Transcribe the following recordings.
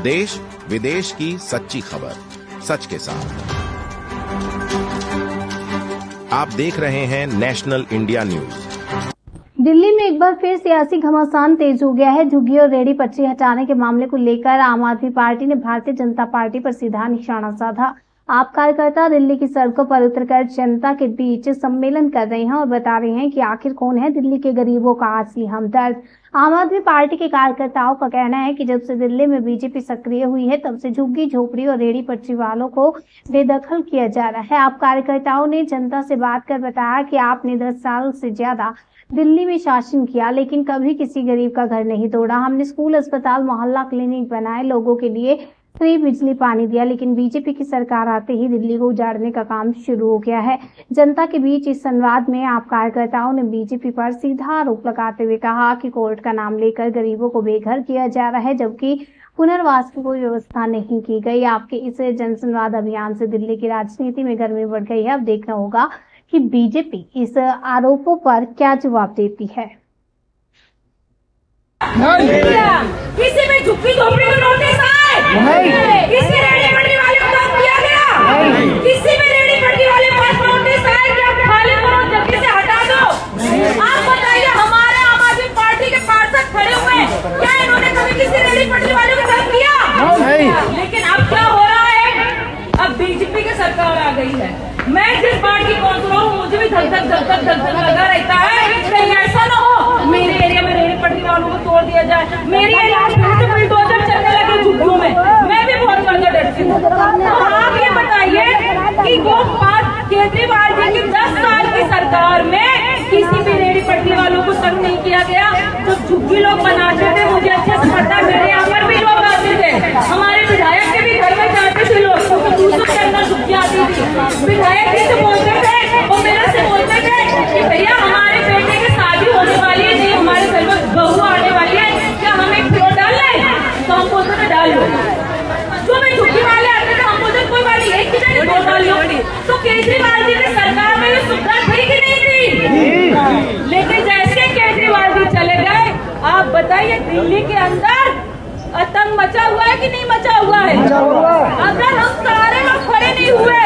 देश विदेश की सच्ची खबर सच के साथ। आप देख रहे हैं नेशनल इंडिया न्यूज। दिल्ली में एक बार फिर सियासी घमासान तेज हो गया है। झुग्गी और रेहड़ी पटरी हटाने के मामले को लेकर आम आदमी पार्टी ने भारतीय जनता पार्टी पर सीधा निशाना साधा। आप कार्यकर्ता दिल्ली की सड़कों पर उतरकर जनता के बीच सम्मेलन कर रहे हैं और बता रहे हैं कि आखिर कौन है दिल्ली के गरीबों का असली हमदर्द। आम आदमी पार्टी के कार्यकर्ताओं का कहना है कि जब से दिल्ली में बीजेपी सक्रिय हुई है तब से झुग्गी झोपड़ी और रेहड़ी पटरी वालों को बेदखल किया जा रहा है। आप कार्यकर्ताओं ने जनता से बात कर बताया कि आपने 10 साल से ज्यादा दिल्ली में शासन किया लेकिन कभी किसी गरीब का घर नहीं तोड़ा। हमने स्कूल, अस्पताल, मोहल्ला क्लिनिक बनाए, लोगों के लिए फ्री बिजली पानी दिया, लेकिन बीजेपी की सरकार आते ही दिल्ली को उजाड़ने का काम शुरू हो गया है। जनता के बीच इस संवाद में आप कार्यकर्ताओं ने बीजेपी पर सीधा आरोप लगाते हुए कहा कि कोर्ट का नाम लेकर गरीबों को बेघर किया जा रहा है जबकि पुनर्वास की कोई व्यवस्था नहीं की गई। आपके इस जनसंवाद अभियान से दिल्ली की राजनीति में गर्मी बढ़ गई है। अब देखना होगा कि बीजेपी इस आरोपों पर क्या जवाब देती है। किसी में झुग्गी झोपड़ी को नोटिस आए? किसी रेहड़ी पटरी वाले को काम किया गया? किसी में रेहड़ी पटरी वाले पास नोटिस आए कि आप खाली करो, जगह से हटा दो? आप बताइए, हमारे आम आदमी पार्टी के पार्षद खड़े हुए, क्या इन्होंने कभी किसी रेहड़ी पटरी वाले को काम किया? लेकिन अब क्या हो रहा है? अब बीजेपी की सरकार आ गई है। मैं जिस पार्टी की काउंसलर हूँ मुझे भी धक धक लगा रहता है कहीं ऐसा ना हो मेरे एरिया में रेहड़ी पटरी वालों को तोड़ दिया जाए। मेरे एरिया में बुलडोजर चलने लगे झुग्गियों में, मैं भी बहुत ज्यादा डरती हूँ। तो आप ये बताइए कि वो केजरीवाल जी की 10 साल की सरकार में किसी भी रेहड़ी पटरी वालों को तंग नहीं किया गया। जो झुग्गी लोग बनाते थे मुझे अच्छे से पता, मेरे यहाँ पर भी लोग आते थे, हमारे विधायक के भी घर में जाते थे लोग, दूसरों के अंदर झुग्गी आती थी। विधायक जी से बोलते थे और मेरे से बोलते थे कि भैया हमारे बेटे की शादी होने वाली है, नहीं हमारे घर में बहू आने वाली है, क्या हम एक फ्लोर डाल लें? तो हम बोलते थे डाल लो। जो मैं झुग्गी वाले आते थे हम बोलते कोई बात नहीं, एक की दो डाल लो। तो केजरीवाल जी की सरकार में ये सुविधा थी कि नहीं थी? लेकिन जैसे केजरीवाल जी चले गए, आप बताइए दिल्ली के अंदर आतंक मचा हुआ है कि नहीं मचा हुआ है? अगर हम सारे लोग खड़े नहीं हुए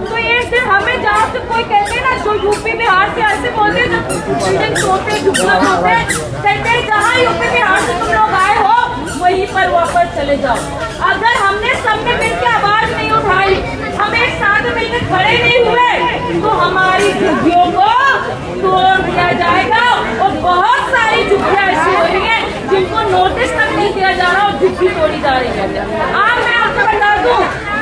तो एक दिन हमें जहाँ से कोई कहते हैं ना, जो यूपी बिहार से ऐसे बोलते हैं जहाँ यूपी बिहार से तुम लोग आए हो वहीं पर वापस चले जाओ। अगर हमने सबने मिलकर आवाज नहीं उठाई, हम एक साथ मिलकर खड़े नहीं हुए तो हमारी झुग्गियों को तोड़ दिया जाएगा। और बहुत सारी झुग्गियां ऐसी हो रही है जिनको नोटिस तक नहीं दिया जा रहा और झुग्गी तोड़ी जा रही है। आज मैं आपको बता दूं,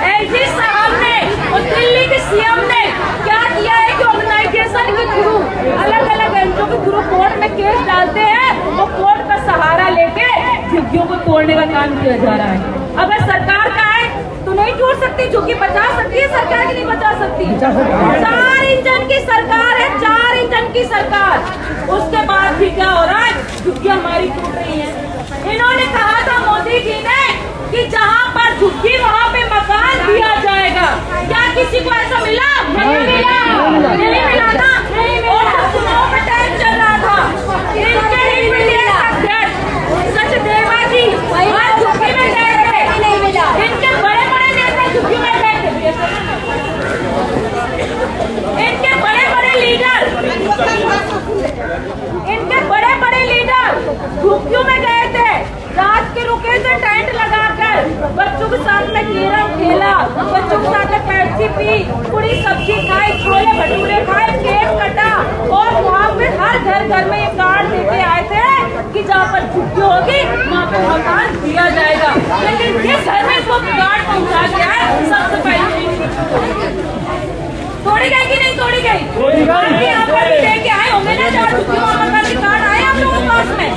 एलजी साहब ने और दिल्ली के सीएम ने क्या किया है कि ऑर्गेनाइजेशन के थ्रू अलग अलग एजेंटों के थ्रू कोर्ट में केस डालते हैं और कोर्ट का सहारा लेके झुग्गियों को तोड़ने का काम किया जा रहा है। अगर सरकार का है तो नहीं तोड़ सकती, झुग्गी बचा सकती है सरकार की नहीं बचा सकती। 4 इंजन की सरकार है, 4 इंजन की सरकार। उसके बाद भी क्या हो रहा है? झुग्गी हमारी टूट रही है। इन्होंने कहा था मोदी जी ने कि जहाँ पर झुग्गी वहाँ पे मकान दिया जाएगा। क्या किसी को ऐसा मिला? नहीं मिला, नहीं मिला ना। और चुनाव में टाइम चल रहा था, इनके सचदेवा जी आज झुग्गी में गए थे, नहीं मिला। इनके बड़े बड़े नेता झुग्गी में गए थे, इनके बड़े बड़े लीडर झुग्गियों में गए थे। रात के रुके थे टेंट लगाकर, बच्चों के साथ में कैरम खेला, बच्चों के साथ में पेप्सी पी, पूरी सब्जी खाई, छोले भटूरे खाए, केक कटा और वहाँ पे हर घर में ये कार्ड देके आए थे कि जहाँ पर झुग्गी होगी वहाँ पे मकान दिया जाएगा। लेकिन जिस घर में इसको कार्ड पहुँचा गया है सबसे पहले तोड़ी गई कि नहीं तोड़ी गई? यहाँ पर लेके आए होंगे ना, जहाँ झुग्गी मकान के कार्ड आए आप लोगों के पास में।